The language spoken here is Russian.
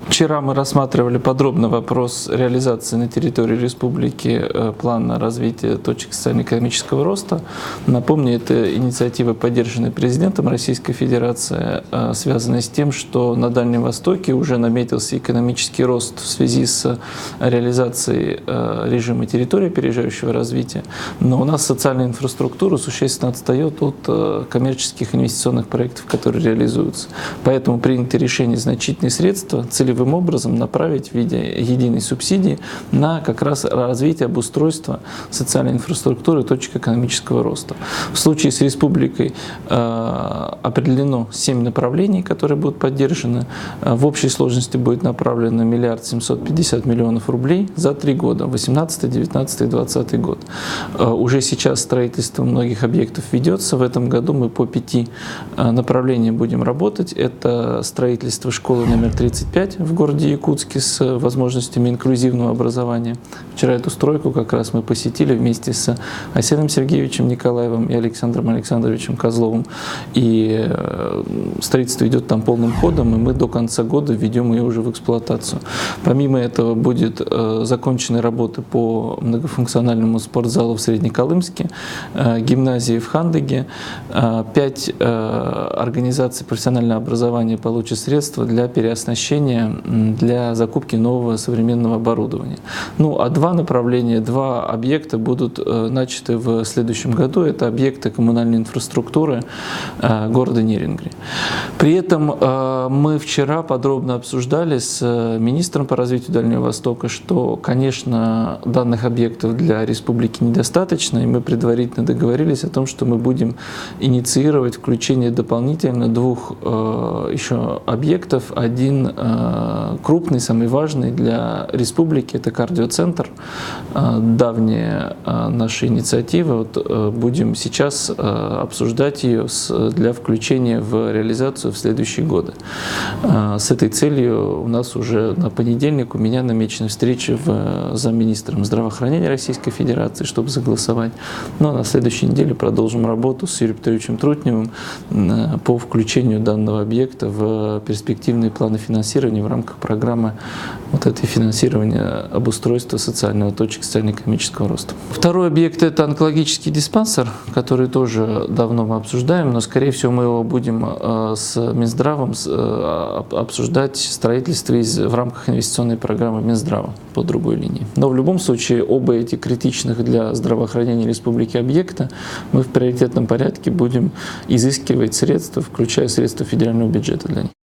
Вчера мы рассматривали подробно вопрос реализации на территории республики плана развития точек социально-экономического роста. Напомню, это инициатива, поддержанная президентом Российской Федерации, связанная с тем, что на Дальнем Востоке уже наметился экономический рост в связи с реализацией режима территории опережающего развития. Но у нас социальная инфраструктура существенно отстает от коммерческих инвестиционных проектов, которые реализуются. Поэтому принято решение значительные средства целевым образом направить в виде единой субсидии на как раз развитие обустройства социальной инфраструктуры точек экономического роста. В случае с республикой определено 7 направлений, которые будут поддержаны. В общей сложности будет направлено 1 750 000 000 рублей за 3 года, 18, 19 и 20 год. Уже сейчас строительство многих объектов ведется. В этом году мы по 5 направлениям будем работать. Это строительство школы номер 35 в городе Якутске с возможностями инклюзивного образования. Вчера эту стройку как раз мы посетили вместе с Арсением Сергеевичем Николаевым и Александром Александровичем Козловым. И строительство идет там полным ходом, и мы до конца года введем ее уже в эксплуатацию. Помимо этого будет закончены работы по многофункциональному спортзалу в Среднеколымске, гимназии в Хандыге. 5 организаций профессионального образования получат средства для переоснащения, для закупки нового современного оборудования. Ну, а 2 направления, 2 объекта будут начаты в следующем году. Это объекты коммунальной инфраструктуры города Нерюнгри. При этом мы вчера подробно обсуждали с министром по развитию Дальнего Востока, что, конечно, данных объектов для республики недостаточно, и мы предварительно договорились о том, что мы будем инициировать включение дополнительно 2 еще объектов. Один крупный, самый важный для республики — это кардиоцентр. Давняя наша инициатива. Вот будем сейчас обсуждать ее для включения в реализацию в следующие годы. С этой целью у нас уже на понедельник у меня намечена встреча с замминистром здравоохранения Российской Федерации, чтобы согласовать. Ну а на следующей неделе продолжим работу с Юрием Петровичем Трутневым по включению данного объекта в перспективные планы финансирования в рамках программы вот этой финансирования обустройства социального точек социально-экономического роста. Второй объект — это онкологический диспансер, который тоже давно мы обсуждаем, но, скорее всего, мы его будем с Минздравом обсуждать строительство в рамках инвестиционной программы Минздрава по другой линии. Но в любом случае оба эти критичных для здравоохранения республики объекта мы в приоритетном порядке будем изыскивать средства, включая средства федерального бюджета для них.